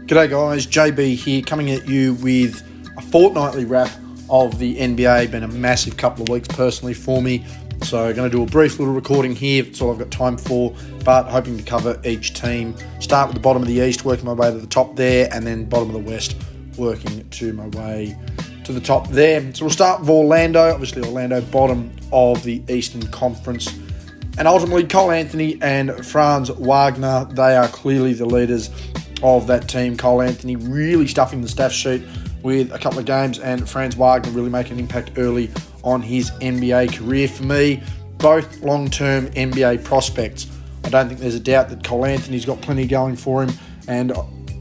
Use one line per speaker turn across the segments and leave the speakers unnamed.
G'day guys, JB here, coming at you with a fortnightly wrap of the NBA. Been a massive couple of weeks personally for me, so I'm going to do a brief little recording here. That's all I've got time for, but hoping to cover each team. Start with the bottom of the East, working my way to the top there, and then bottom of the West, working to my way to the top there. So we'll start with Orlando. Obviously Orlando, bottom of the Eastern Conference. And ultimately Cole Anthony and Franz Wagner, they are clearly the leaders of that team. Cole Anthony really stuffing the stat sheet with a couple of games, and Franz Wagner really making an impact early on his NBA career. For me, both long-term NBA prospects. I don't think there's a doubt that Cole Anthony's got plenty going for him, and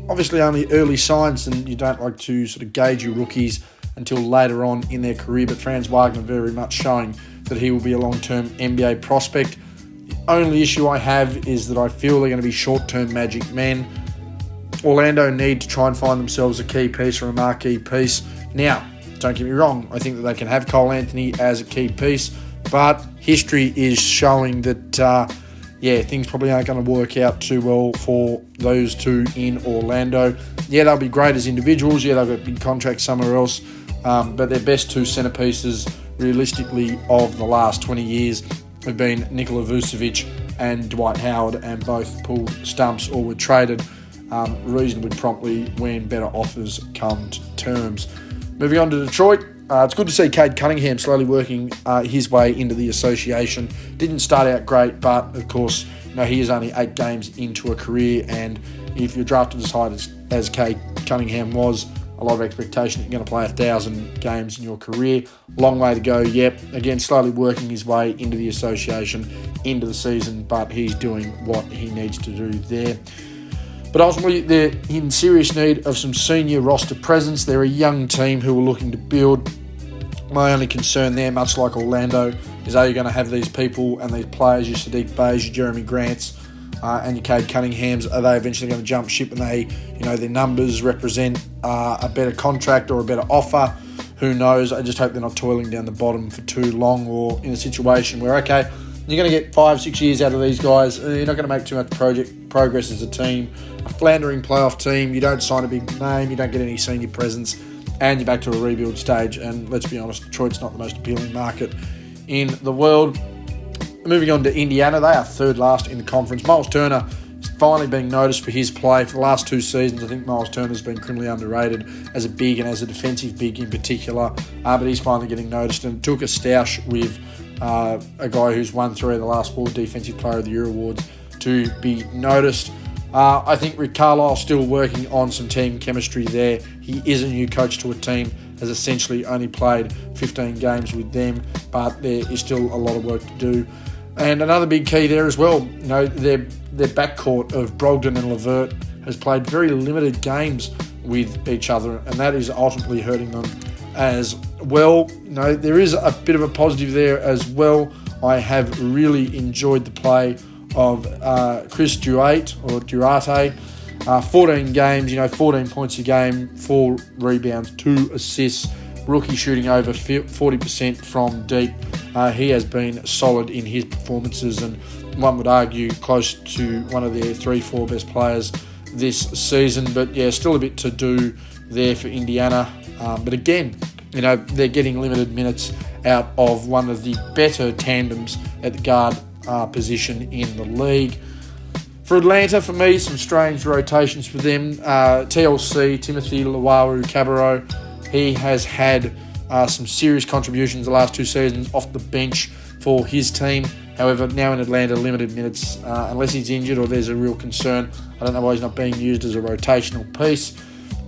obviously only early signs, and you don't like to sort of gauge your rookies until later on in their career, but Franz Wagner very much showing that he will be a long-term NBA prospect. The only issue I have is that I feel they're going to be short-term magic men. Orlando need to try and find themselves a key piece or a marquee piece. Now, don't get me wrong, I think that they can have Cole Anthony as a key piece, but history is showing that, things probably aren't going to work out too well for those two in Orlando. Yeah, they'll be great as individuals. Yeah, they've got big contracts somewhere else, but their best two centerpieces, realistically, of the last 20 years have been Nikola Vucevic and Dwight Howard, and both pulled stumps or were traded reasonably promptly when better offers come to terms. Moving on to Detroit, it's good to see Cade Cunningham slowly working his way into the association. Didn't start out great, but of course, he is only 8 games into a career, and if you're drafted as high as Cade Cunningham was, a lot of expectation that you're going to play 1,000 games in your career. Long way to go, yep. Again, slowly working his way into the association, into the season, but he's doing what he needs to do there. But ultimately, they're in serious need of some senior roster presence. They're a young team who are looking to build. My only concern there, much like Orlando, is are you going to have these people and these players, your Sadiq Beys, your Jeremy Grants, and your Cade Cunninghams, are they eventually going to jump ship and their numbers represent a better contract or a better offer? Who knows? I just hope they're not toiling down the bottom for too long, or in a situation where, okay, you're going to get 5-6 years out of these guys. You're not going to make too much progress as a team. A floundering playoff team, you don't sign a big name, you don't get any senior presence, and you're back to a rebuild stage. And let's be honest, Detroit's not the most appealing market in the world. Moving on to Indiana, they are third last in the conference. Miles Turner is finally being noticed for his play. For the last 2 seasons, I think Miles Turner's been criminally underrated as a big and as a defensive big in particular, but he's finally getting noticed, and took a stoush with a guy who's won 3 of the last 4 Defensive Player of the Year awards to be noticed. I think Rick Carlisle's still working on some team chemistry there. He is a new coach to a team, has essentially only played 15 games with them, but there is still a lot of work to do. And another big key there as well, their backcourt of Brogdon and LeVert has played very limited games with each other, and that is ultimately hurting them as well. There is a bit of a positive there as well. I have really enjoyed the play of Chris Duarte, 14 games, 14 points a game, 4 rebounds, 2 assists, rookie shooting over 40% from deep. He has been solid in his performances, and one would argue close to one of their 3-4 best players this season. But yeah, still a bit to do there for Indiana. But again, they're getting limited minutes out of one of the better tandems at the guard position in the league. For Atlanta, for me, some strange rotations for them. TLC, Timothy Luwawu-Cabarrot, he has had some serious contributions the last 2 seasons off the bench for his team. However, now in Atlanta, limited minutes, unless he's injured or there's a real concern. I don't know why he's not being used as a rotational piece.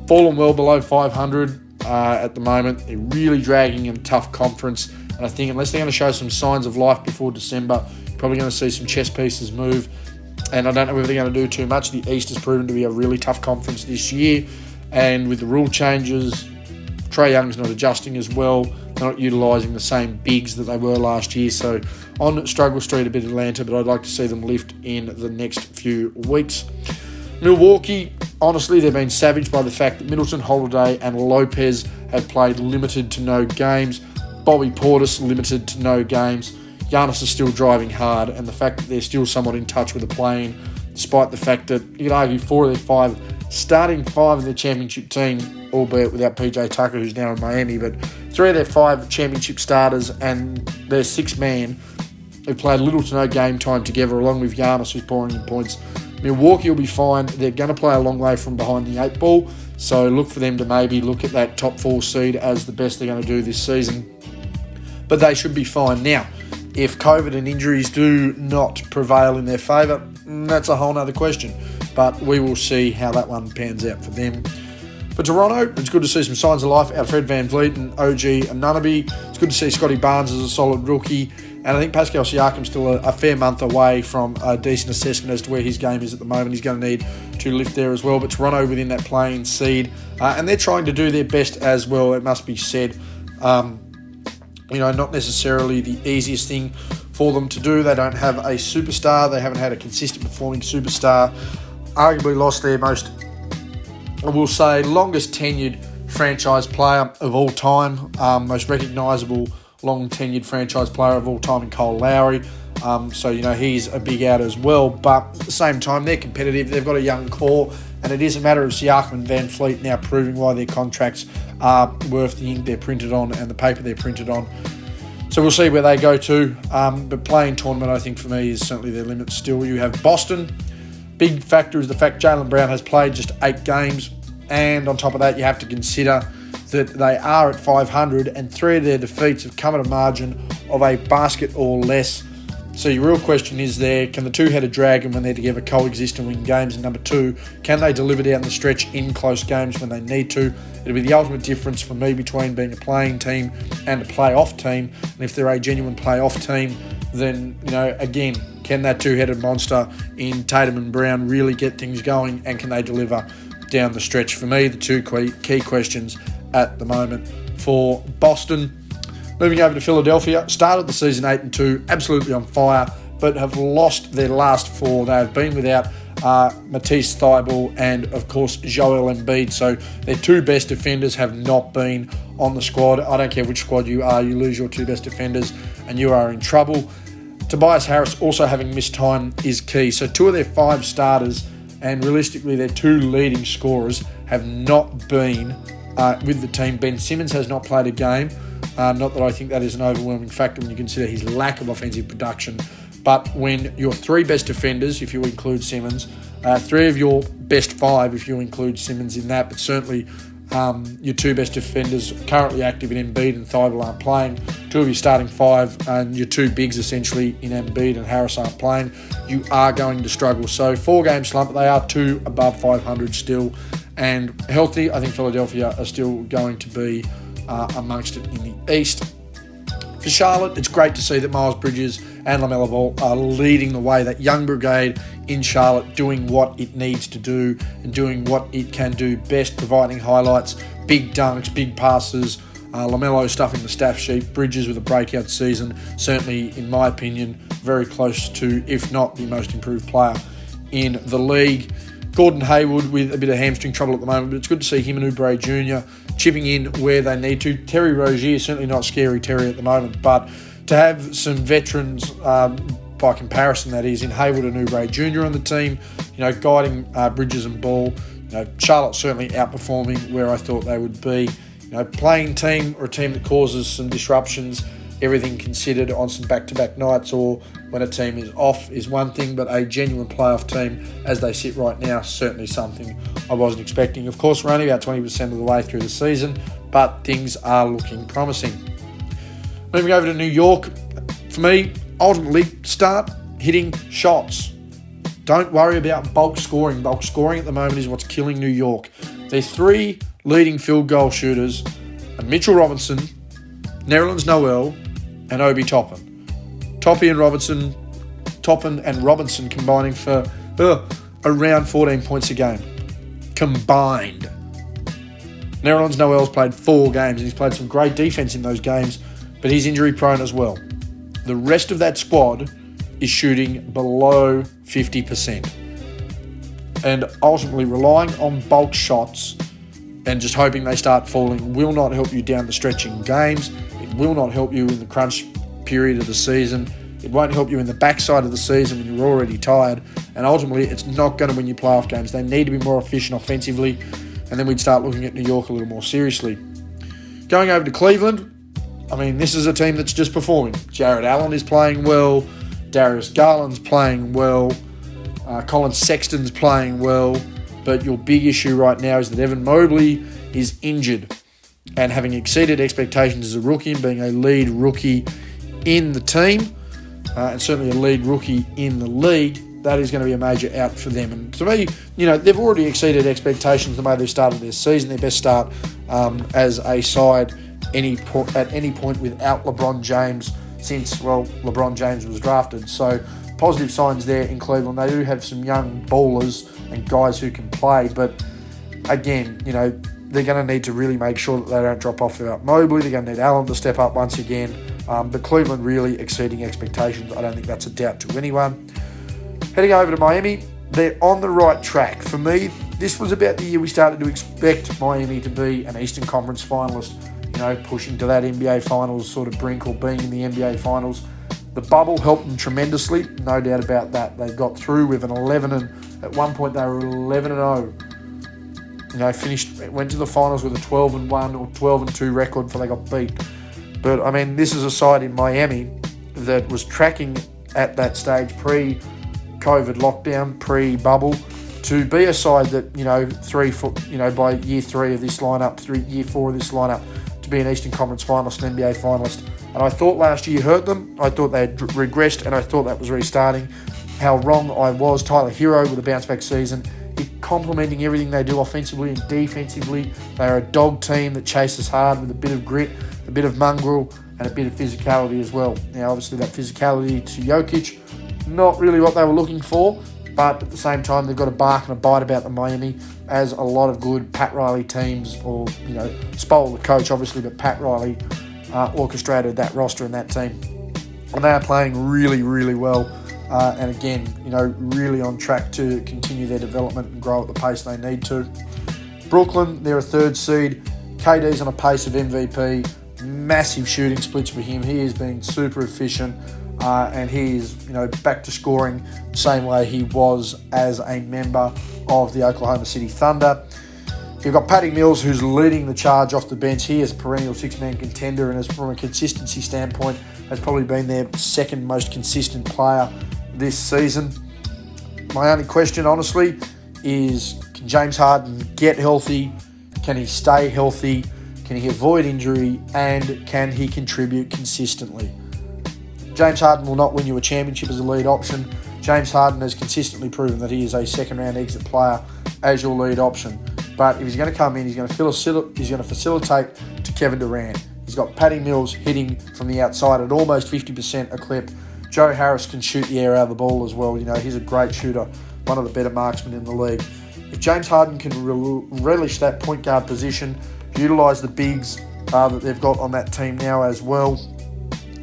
Fallen well below 500 at the moment. They're really dragging in a tough conference. And I think unless they're going to show some signs of life before December, you're probably going to see some chess pieces move. And I don't know whether they're going to do too much. The East has proven to be a really tough conference this year. And with the rule changes, Trae Young's not adjusting as well. They're not utilising the same bigs that they were last year. So on struggle street a bit Atlanta, but I'd like to see them lift in the next few weeks. Milwaukee, honestly, they've been savaged by the fact that Middleton, Holiday and Lopez have played limited to no games. Bobby Portis, limited to no games. Giannis is still driving hard, and the fact that they're still somewhat in touch with the play-in, despite the fact that you could argue 4 of their 5 starting 5 of their championship team, albeit without PJ Tucker, who's now in Miami, but 3 of their 5 championship starters and their 6th man who played little to no game time together, along with Giannis, who's pouring in points. Milwaukee will be fine. They're going to play a long way from behind the 8 ball, so look for them to maybe look at that top 4 seed as the best they're going to do this season. But they should be fine. Now, if COVID and injuries do not prevail in their favour, that's a whole other question. But we will see how that one pans out for them. For Toronto, it's good to see some signs of life out of Fred VanVleet and OG Anunoby. It's good to see Scotty Barnes as a solid rookie. And I think Pascal Siakam's still a fair month away from a decent assessment as to where his game is at the moment. He's going to need to lift there as well. But Toronto within that playing seed. And they're trying to do their best as well, it must be said. Not necessarily the easiest thing for them to do. They don't have a superstar. They haven't had a consistent performing superstar. Arguably lost their most, I will say, longest tenured franchise player of all time. Most recognisable long tenured franchise player of all time in Cole Lowry. He's a big out as well. But at the same time, they're competitive. They've got a young core. And it is a matter of Siakam and VanVleet now proving why their contracts are worth the ink they're printed on and the paper they're printed on. So we'll see where they go to. But playing tournament, I think, for me, is certainly their limit still. You have Boston. Big factor is the fact Jaylen Brown has played just 8 games. And on top of that, you have to consider that they are at 500 and 3 of their defeats have come at a margin of a basket or less. So your real question is there, can the two-headed dragon, when they're together, coexist and win games? And number 2, can they deliver down the stretch in close games when they need to? It'll be the ultimate difference for me between being a playing team and a playoff team. And if they're a genuine playoff team, then, again, can that two-headed monster in Tatum and Brown really get things going, and can they deliver down the stretch? For me, the 2 key questions at the moment for Boston. Moving over to Philadelphia, started the season 8-2, absolutely on fire, but have lost their last 4. They have been without Matisse Thybulle and, of course, Joel Embiid. So their 2 best defenders have not been on the squad. I don't care which squad you are, you lose your 2 best defenders and you are in trouble. Tobias Harris also having missed time is key. So 2 of their 5 starters and realistically their 2 leading scorers have not been with the team. Ben Simmons has not played a game. Not that I think that is an overwhelming factor when you consider his lack of offensive production. But when your 3 best defenders, if you include Simmons, 3 of your best 5, if you include Simmons in that, but certainly your 2 best defenders currently active in Embiid and Thybulle aren't playing, 2 of your starting 5 and your 2 bigs essentially in Embiid and Harris aren't playing, you are going to struggle. So 4-game slump, they are 2 above 500 still. And healthy, I think Philadelphia are still going to be amongst it in the East. For Charlotte, it's great to see that Miles Bridges and LaMelo Ball are leading the way. That young brigade in Charlotte doing what it needs to do and doing what it can do best, providing highlights, big dunks, big passes. LaMelo stuffing the stat sheet, Bridges with a breakout season. Certainly, in my opinion, very close to, if not the most improved player in the league. Gordon Hayward with a bit of hamstring trouble at the moment, but it's good to see him and Oubre Jr. chipping in where they need to. Terry Rozier is certainly not scary Terry at the moment, but to have some veterans, by comparison that is, in Hayward and Oubre Jr. on the team, guiding Bridges and Ball, Charlotte certainly outperforming where I thought they would be. Playing team or a team that causes some disruptions, everything considered on some back-to-back nights or when a team is off is one thing, but a genuine playoff team as they sit right now, certainly something I wasn't expecting. Of course, we're only about 20% of the way through the season, but things are looking promising. Moving over to New York, for me, ultimately, start hitting shots. Don't worry about bulk scoring. Bulk scoring at the moment is what's killing New York. Their 3 leading field goal shooters are Mitchell Robinson, Nerlens Noel, and Obi Toppin. Toppin and Robinson combining for around 14 points a game. Combined. Nerlens Noel's played 4 games and he's played some great defense in those games, but he's injury prone as well. The rest of that squad is shooting below 50%. And ultimately relying on bulk shots and just hoping they start falling will not help you down the stretch in games. It will not help you in the crunch period of the season. It won't help you in the backside of the season when you're already tired. And ultimately, it's not going to win you playoff games. They need to be more efficient offensively. And then we'd start looking at New York a little more seriously. Going over to Cleveland, I mean, this is a team that's just performing. Jared Allen is playing well. Darius Garland's playing well. Colin Sexton's playing well. But your big issue right now is that Evan Mobley is injured. And having exceeded expectations as a rookie and being a lead rookie in the team, and certainly a lead rookie in the league, that is going to be a major out for them. And to me, they've already exceeded expectations the way they've started their season. Their best start as a side at any point without LeBron James since, LeBron James was drafted. So positive signs there in Cleveland. They do have some young ballers and guys who can play, but again, they're going to need to really make sure that they don't drop off without Mobley. They're going to need Allen to step up once again. But Cleveland really exceeding expectations. I don't think that's a doubt to anyone. Heading over to Miami, they're on the right track. For me, this was about the year we started to expect Miami to be an Eastern Conference finalist, pushing to that NBA Finals sort of brink or being in the NBA Finals. The bubble helped them tremendously, no doubt about that. They got through with an 11 and at one point they were 11-0. Went to the finals with a 12-1 or 12-2 record before they got beat. But I mean, this is a side in Miami that was tracking at that stage pre-COVID lockdown, pre-bubble, to be a side that by year 3 of this lineup, year 4 of this lineup, to be an Eastern Conference finalist, an NBA finalist. And I thought last year hurt them. I thought they had regressed, and I thought that was restarting. How wrong I was. Tyler Hero with a bounce-back season, complementing everything they do offensively and defensively. They are a dog team that chases hard with a bit of grit, a bit of mongrel, and a bit of physicality as well. Now, obviously, that physicality to Jokic, not really what they were looking for, but at the same time, they've got a bark and a bite about the Miami, as a lot of good Pat Riley teams, or, Sproul the coach, obviously, but Pat Riley orchestrated that roster and that team. And they are playing really, really well. And again, really on track to continue their development and grow at the pace they need to. Brooklyn, they're a 3rd seed. KD's on a pace of MVP. Massive shooting splits for him. He has been super efficient, and he is, back to scoring the same way he was as a member of the Oklahoma City Thunder. You've got Patty Mills, who's leading the charge off the bench. He is a perennial 6-man contender, and from a consistency standpoint, has probably been their 2nd most consistent player this season. My only question, honestly, is can James Harden get healthy? Can he stay healthy? Can he avoid injury? And can he contribute consistently? James Harden will not win you a championship as a lead option. James Harden has consistently proven that he is a 2nd-round exit player as your lead option. But if he's going to come in, he's going to facilitate to Kevin Durant. He's got Patty Mills hitting from the outside at almost 50% a clip. Joe Harris can shoot the air out of the ball as well. He's a great shooter, one of the better marksmen in the league. If James Harden can relish that point guard position, utilise the bigs that they've got on that team now as well,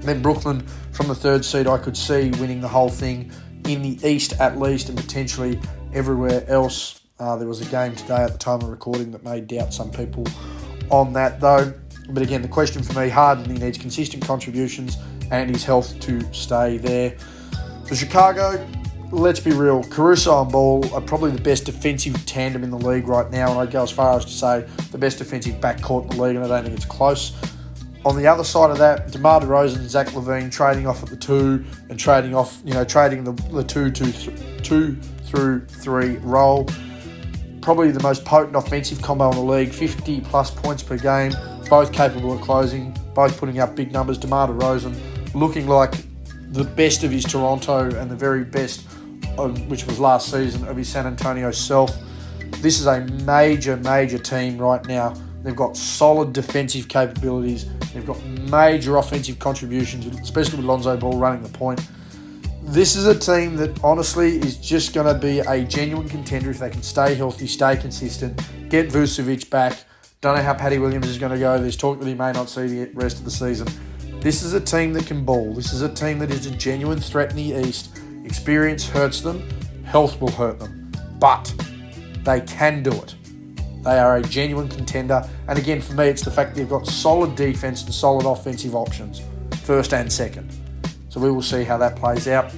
then Brooklyn from the 3rd seed I could see winning the whole thing in the East at least, and potentially everywhere else. There was a game today at the time of recording that may doubt some people on that though. But again, the question for me, Harden, he needs consistent contributions and his health to stay there. For Chicago, let's be real, Caruso and Ball are probably the best defensive tandem in the league right now, and I'd go as far as to say the best defensive backcourt in the league, and I don't think it's close. On the other side of that, DeMar DeRozan and Zach LaVine trading off at the 2 and trading the 2 through 3 role. Probably the most potent offensive combo in the league, 50-plus points per game, both capable of closing, both putting up big numbers. DeMar DeRozan looking like the best of his Toronto and the very best, which was last season, of his San Antonio self. This is a major, major team right now. They've got solid defensive capabilities. They've got major offensive contributions, especially with Lonzo Ball running the point. This is a team that honestly is just going to be a genuine contender if they can stay healthy, stay consistent, get Vucevic back. Don't know how Patty Williams is going to go. There's talk that he may not see the rest of the season. This is a team that can ball. This is a team that is a genuine threat in the East. Experience hurts them. Health will hurt them. But they can do it. They are a genuine contender. And again, for me, it's the fact that they've got solid defense and solid offensive options, 1st and 2nd. So we will see how that plays out.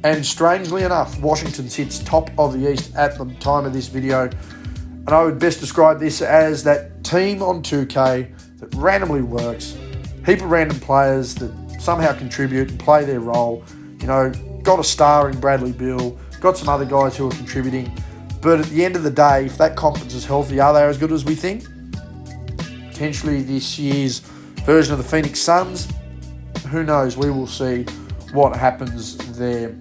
And strangely enough, Washington sits top of the East at the time of this video. And I would best describe this as that team on 2K that randomly works, heap of random players that somehow contribute and play their role. Got a star in Bradley Beal, got some other guys who are contributing. But at the end of the day, if that conference is healthy, are they as good as we think? Potentially this year's version of the Phoenix Suns, who knows? We will see what happens there.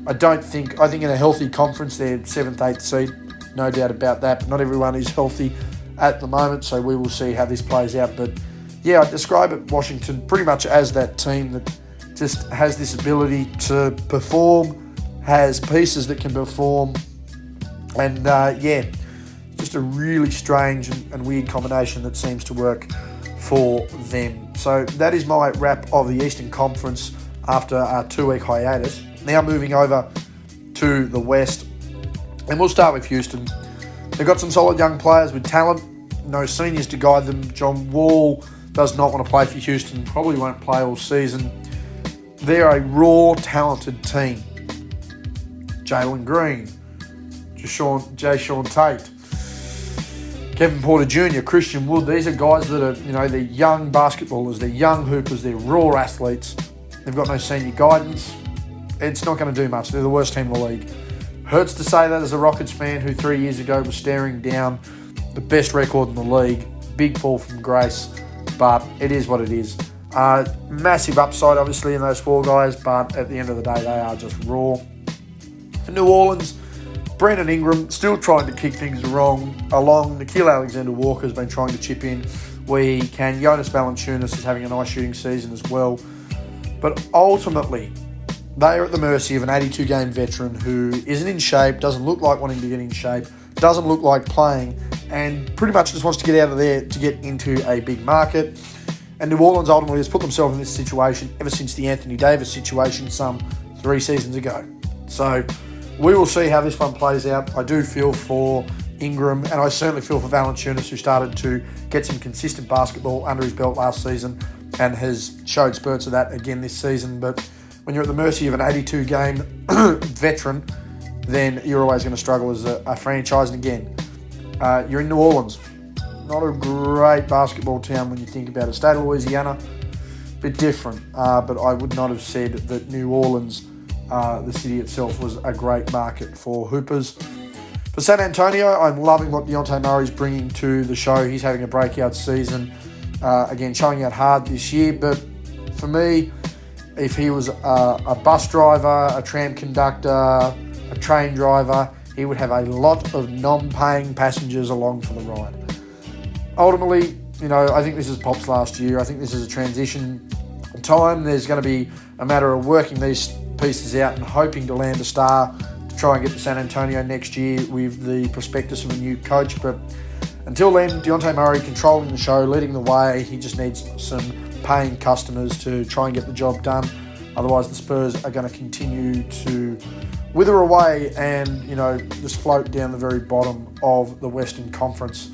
I think in a healthy conference, they're 7th, 8th seed, no doubt about that. But not everyone is healthy at the moment, so we will see how this plays out. But yeah, I describe it, Washington, pretty much as that team that just has this ability to perform, has pieces that can perform, and just a really strange and weird combination that seems to work for them. So that is my wrap of the Eastern Conference after our 2-week hiatus. Now moving over to the West, and we'll start with Houston. They've got some solid young players with talent, no seniors to guide them. John Wall does not want to play for Houston, probably won't play all season. They're a raw, talented team. Jalen Green, Jayshawn Tate, Kevin Porter Jr., Christian Wood. These are guys that are, they're young basketballers, they're young hoopers, they're raw athletes. They've got no senior guidance. It's not going to do much. They're the worst team in the league. Hurts to say that as a Rockets fan who 3 years ago was staring down the best record in the league. Big fall from grace, but it is what it is. Massive upside, obviously, in those 4 guys, but at the end of the day, they are just raw. For New Orleans, Brandon Ingram still trying to kick things along. Nickeil Alexander-Walker has been trying to chip in where he can. Jonas Valanciunas is having a nice shooting season as well. But ultimately, they are at the mercy of an 82-game veteran who isn't in shape, doesn't look like wanting to get in shape, doesn't look like playing, and pretty much just wants to get out of there to get into a big market. And New Orleans ultimately has put themselves in this situation ever since the Anthony Davis situation some 3 seasons ago. So we will see how this one plays out. I do feel for Ingram, and I certainly feel for Valanciunas, who started to get some consistent basketball under his belt last season and has showed spurts of that again this season. But when you're at the mercy of an 82-game veteran, then you're always going to struggle as a franchise. And again, you're in New Orleans. Not a great basketball town when you think about it. State of Louisiana, a bit different. But I would not have said that New Orleans, the city itself, was a great market for hoopers. For San Antonio, I'm loving what Dejounte Murray's bringing to the show. He's having a breakout season. Again, showing out hard this year. But for me, if he was a bus driver, a tram conductor, a train driver, he would have a lot of non-paying passengers along for the ride. Ultimately, I think this is Pop's last year. I think this is a transition time. There's going to be a matter of working these pieces out and hoping to land a star to try and get to San Antonio next year with the prospectus of a new coach. But until then, Dejounte Murray controlling the show, leading the way. He just needs some paying customers to try and get the job done. Otherwise, the Spurs are going to continue to wither away and, just float down the very bottom of the Western Conference.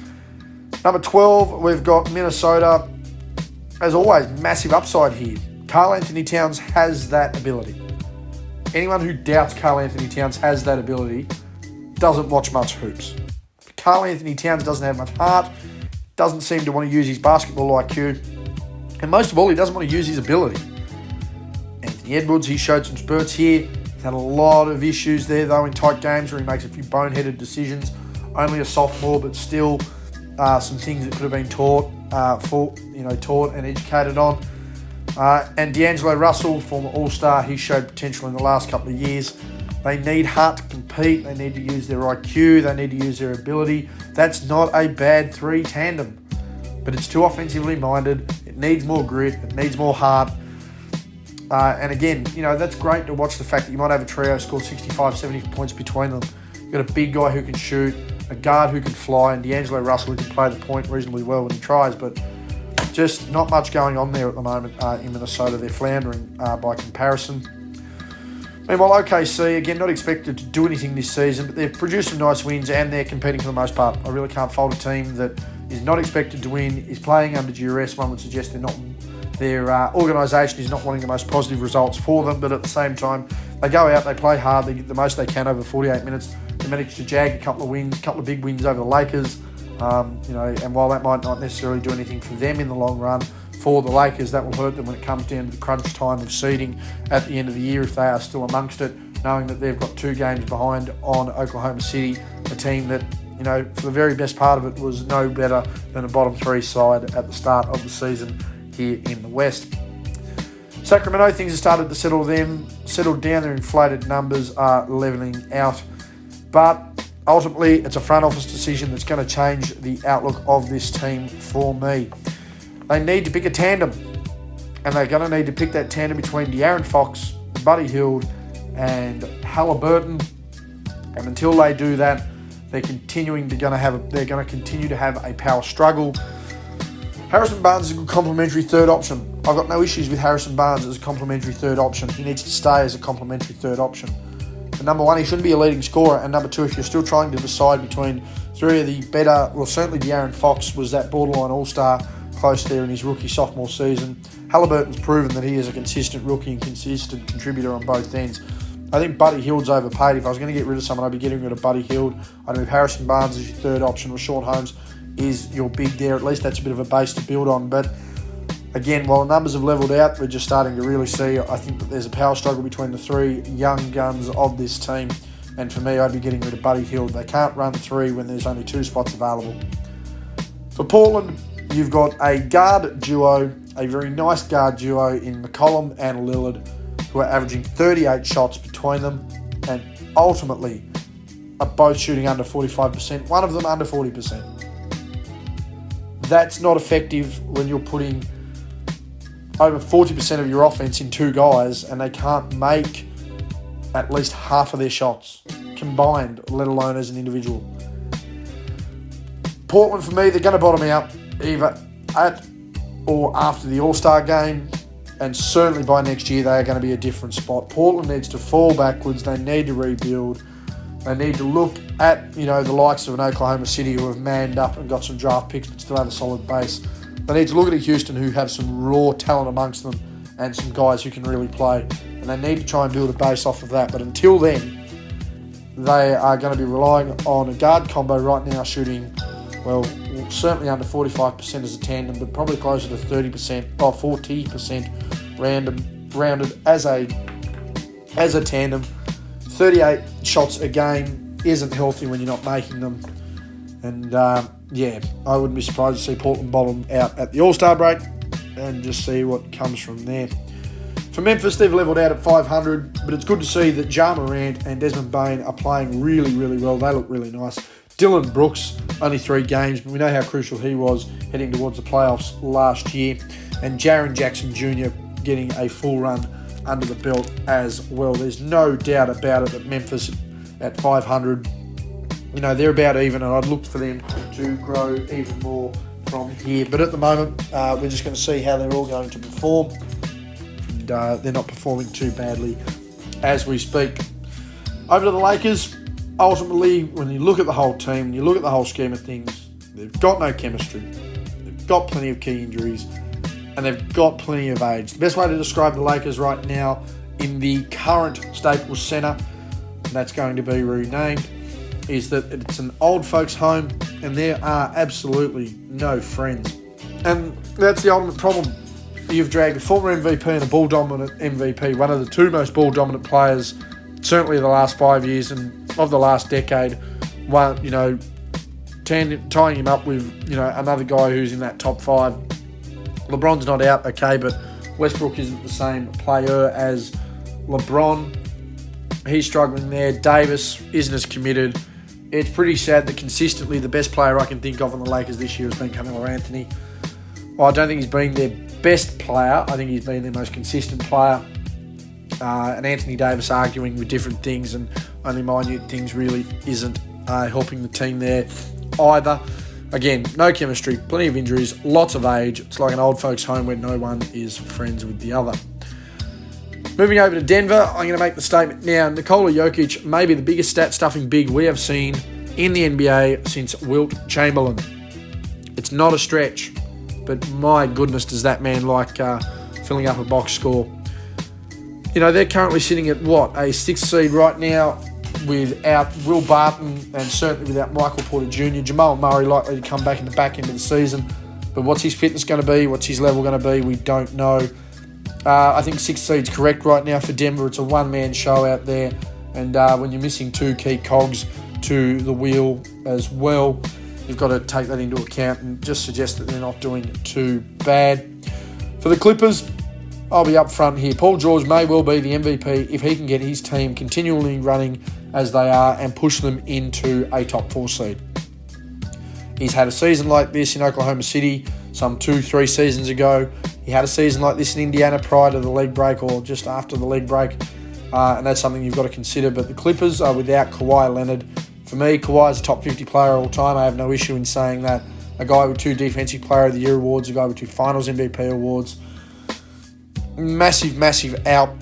Number 12, we've got Minnesota. As always, massive upside here. Karl Anthony Towns has that ability. Anyone who doubts Karl Anthony Towns has that ability doesn't watch much hoops. Karl Anthony Towns doesn't have much heart, doesn't seem to want to use his basketball IQ, and most of all, he doesn't want to use his ability. Anthony Edwards, he showed some spurts here. He's had a lot of issues there, though, in tight games where he makes a few boneheaded decisions. Only a sophomore, but still some things that could have been taught and educated on. And D'Angelo Russell, former All-Star, he showed potential in the last couple of years. They need heart to compete. They need to use their IQ. They need to use their ability. That's not a bad 3 tandem, but it's too offensively minded. It needs more grit. It needs more heart. And again, that's great to watch the fact that you might have a trio score 65, 70 points between them. You've got a big guy who can shoot, a guard who can fly, and D'Angelo Russell who can play the point reasonably well when he tries, but just not much going on there at the moment in Minnesota. They're floundering by comparison. Meanwhile, OKC, again, not expected to do anything this season, but they've produced some nice wins and they're competing for the most part. I really can't fault a team that is not expected to win, is playing under duress. One would suggest they're their organisation is not wanting the most positive results for them, but at the same time, they go out, they play hard, they get the most they can over 48 minutes. They managed to jag a couple of wins, a couple of big wins over the Lakers, and while that might not necessarily do anything for them in the long run, for the Lakers, that will hurt them when it comes down to the crunch time of seeding at the end of the year if they are still amongst it, knowing that they've got 2 games behind on Oklahoma City, a team that, for the very best part of it was no better than a bottom 3 side at the start of the season here in the West. Sacramento, things have started to settle down. Their inflated numbers are levelling out. But ultimately, it's a front office decision that's going to change the outlook of this team for me. They need to pick a tandem. And they're going to need to pick that tandem between De'Aaron Fox, Buddy Hield, and Halliburton. And until they do that, they're going to continue to have a power struggle. Harrison Barnes is a good complementary third option. I've got no issues with Harrison Barnes as a complementary third option. He needs to stay as a complementary third option. But number one, he shouldn't be a leading scorer. And number two, if you're still trying to decide between 3 of the better, well, certainly De'Aaron Fox was that borderline all-star close there in his sophomore season. Halliburton's proven that he is a consistent rookie and consistent contributor on both ends. I think Buddy Hield's overpaid. If I was going to get rid of someone, I'd be getting rid of Buddy Hield. I'd move Harrison Barnes as your third option, with Sean Holmes is your big there. At least that's a bit of a base to build on. But again, while the numbers have levelled out, we're just starting to really see, I think, that there's a power struggle between the 3 young guns of this team. And for me, I'd be getting rid of Buddy Hield. They can't run 3 when there's only 2 spots available. For Portland, you've got a guard duo, a very nice guard duo in McCollum and Lillard, who are averaging 38 shots between them, and ultimately are both shooting under 45%, one of them under 40%. That's not effective when you're putting over 40% of your offense in 2 guys and they can't make at least half of their shots combined, let alone as an individual. Portland, for me, they're going to bottom out either at or after the All-Star game, and certainly by next year they are going to be a different spot. Portland needs to fall backwards. They need to rebuild. They need to look at, the likes of an Oklahoma City who have manned up and got some draft picks but still have a solid base. They need to look at a Houston who have some raw talent amongst them and some guys who can really play. And they need to try and build a base off of that. But until then, they are going to be relying on a guard combo right now shooting, well, certainly under 45% as a tandem, but probably closer to 30% or 40% rounded as a tandem. 38 shots a game isn't healthy when you're not making them. And I wouldn't be surprised to see Portland bottom out at the All-Star break and just see what comes from there. For Memphis, they've levelled out at 500, but it's good to see that Ja Morant and Desmond Bane are playing really, really well. They look really nice. Dylan Brooks, only 3 games, but we know how crucial he was heading towards the playoffs last year. And Jaren Jackson Jr. getting a full run under the belt as well. There's no doubt about it that Memphis at 500, they're about even, and I'd look for them to grow even more from here. But at the moment, we're just going to see how they're all going to perform. And they're not performing too badly as we speak. Over to the Lakers. Ultimately, when you look at the whole team, you look at the whole scheme of things, they've got no chemistry. They've got plenty of key injuries. And they've got plenty of age. The best way to describe the Lakers right now in the current Staples Center, and that's going to be renamed, is that it's an old folks' home and there are absolutely no friends. And that's the ultimate problem. You've dragged a former MVP and a ball-dominant MVP, one of the 2 most ball-dominant players, certainly of the last 5 years and of the last decade, tying him up with, another guy who's in that top 5. LeBron's not out, okay, but Westbrook isn't the same player as LeBron. He's struggling there. Davis isn't as committed. It's pretty sad that consistently the best player I can think of on the Lakers this year has been Carmelo Anthony. Well, I don't think he's been their best player. I think he's been their most consistent player. And Anthony Davis arguing with different things and only minute things really isn't helping the team there either. Again, no chemistry, plenty of injuries, lots of age. It's like an old folks' home where no one is friends with the other. Moving over to Denver, I'm going to make the statement now. Nikola Jokic may be the biggest stat-stuffing big we have seen in the NBA since Wilt Chamberlain. It's not a stretch. but my goodness, does that man like filling up a box score. You know, they're currently sitting at, what, a 6th seed right now without Will Barton and certainly without Michael Porter Jr. Jamal Murray likely to come back in the back end of the season. But what's his fitness going to be? What's his level going to be? We don't know. I think 6th seed's correct right now for Denver. It's a one-man show out there. And when you're missing 2 key cogs to the wheel as well, you've got to take that into account and just suggest that they're not doing too bad. For the Clippers, I'll be up front here. Paul George may well be the MVP if he can get his team continually running as they are and push them into a top 4 seed. He's had a season like this in Oklahoma City some 2-3 seasons ago. He had a season like this in Indiana prior to the leg break or just after the leg break. And that's something you've got to consider. But the Clippers are without Kawhi Leonard. For me, Kawhi is a top 50 player all time. I have no issue in saying that. A guy with 2 Defensive Player of the Year awards, a guy with 2 Finals MVP awards. Massive out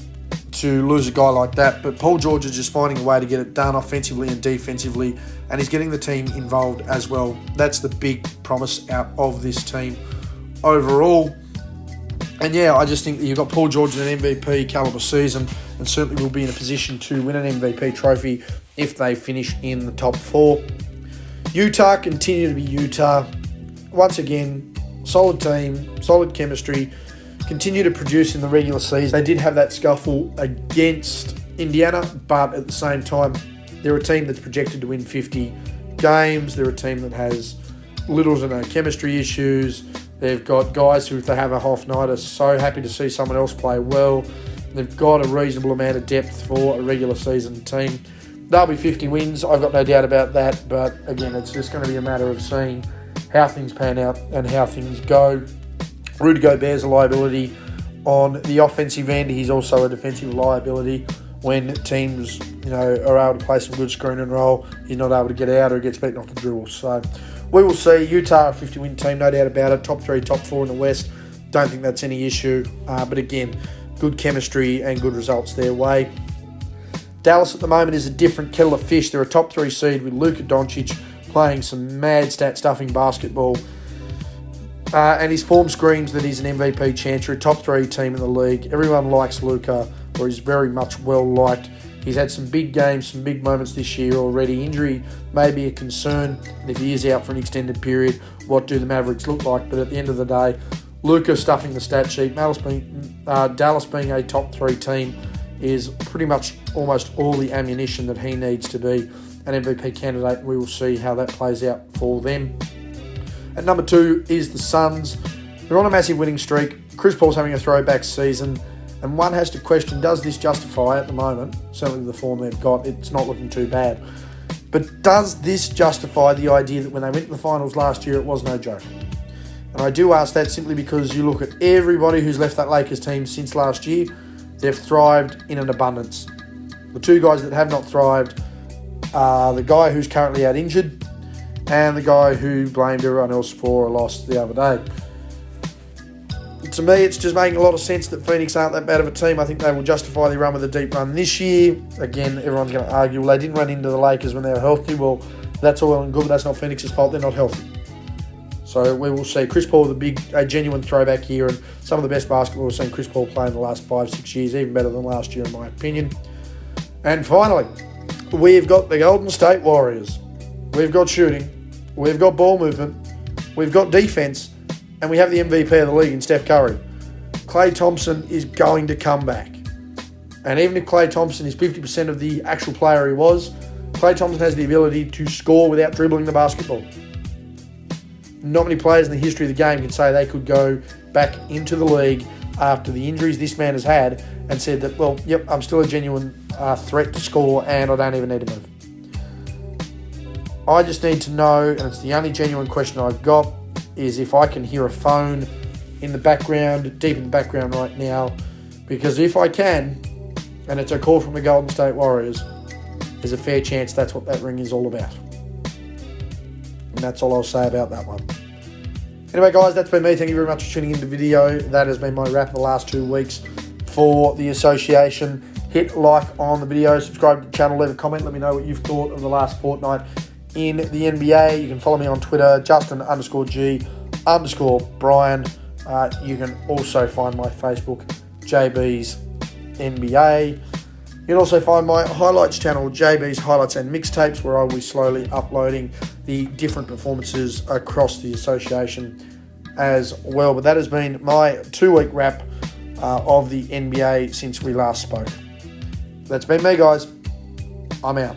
to lose a guy like that. But Paul George is just finding a way to get it done offensively and defensively. And he's getting the team involved as well. That's the big promise out of this team overall. And yeah, I just think that you've got Paul George in an MVP caliber season and certainly will be in a position to win an MVP trophy if they finish in the top 4. Utah continue to be Utah. Once again, solid team, solid chemistry, continue to produce in the regular season. They did have that scuffle against Indiana, but at the same time, they're a team that's projected to win 50 games. They're a team that has little to no chemistry issues. They've got guys who, if they have a half night, are so happy to see someone else play well. They've got a reasonable amount of depth for a regular season team. They'll be 50 wins, I've got no doubt about that. But again, it's just going to be a matter of seeing how things pan out and how things go. Rudy Gobert's a liability on the offensive end. He's also a defensive liability when teams, are able to play some good screen and roll. He's not able to get out or gets beaten off the dribble. So we will see. Utah, a 50-win team, no doubt about it. Top 3, top 4 in the West. Don't think that's any issue. But again, good chemistry and good results their way. Dallas at the moment is a different kettle of fish. They're a top 3 seed with Luka Doncic playing some mad stat-stuffing basketball. And his form screams that he's an MVP chance. You're a top 3 team in the league. Everyone likes Luka, or he's very much well-liked. He's had some big games, some big moments this year already. Injury may be a concern, and if he is out for an extended period, what do the Mavericks look like? But at the end of the day, Luka stuffing the stat sheet, Dallas being a top 3 team is pretty much almost all the ammunition that he needs to be an MVP candidate. We will see how that plays out for them. At number 2 is the Suns. They're on a massive winning streak. Chris Paul's having a throwback season. And one has to question, does this justify at the moment, certainly the form they've got, it's not looking too bad. But does this justify the idea that when they went to the finals last year, it was no joke? And I do ask that simply because you look at everybody who's left that Lakers team since last year, they've thrived in an abundance. The 2 guys that have not thrived are the guy who's currently out injured and the guy who blamed everyone else for a loss the other day. To me, it's just making a lot of sense that Phoenix aren't that bad of a team. I think they will justify their run with a deep run this year. Again, everyone's going to argue, well, they didn't run into the Lakers when they were healthy. Well, that's all well and good, but that's not Phoenix's fault. They're not healthy. So we will see. Chris Paul, a genuine throwback here, and some of the best basketball we've seen Chris Paul play in the last 5-6 years, even better than last year in my opinion. And finally, we've got the Golden State Warriors. We've got shooting. We've got ball movement. We've got defense. And we have the MVP of the league in Steph Curry. Klay Thompson is going to come back. And even if Klay Thompson is 50% of the actual player he was, Klay Thompson has the ability to score without dribbling the basketball. Not many players in the history of the game can say they could go back into the league after the injuries this man has had and said that, well, yep, I'm still a genuine threat to score and I don't even need to move. I just need to know, and it's the only genuine question I've got, is if I can hear a phone in the background, deep in the background right now. Because if I can, and it's a call from the Golden State Warriors, there's a fair chance that's what that ring is all about. And that's all I'll say about that one. Anyway, guys, that's been me. Thank you very much for tuning in the video. That has been my wrap of the last 2 weeks for the association. Hit like on the video, subscribe to the channel, leave a comment, let me know what you've thought of the last fortnight in the NBA. You can follow me on Twitter, Justin_G_. _Bryan. You can also find my Facebook, JB's NBA. You can also find my highlights channel, JB's Highlights and Mixtapes, where I will be slowly uploading the different performances across the association as well. But that has been my 2-week wrap of the NBA since we last spoke. That's been me, guys. I'm out.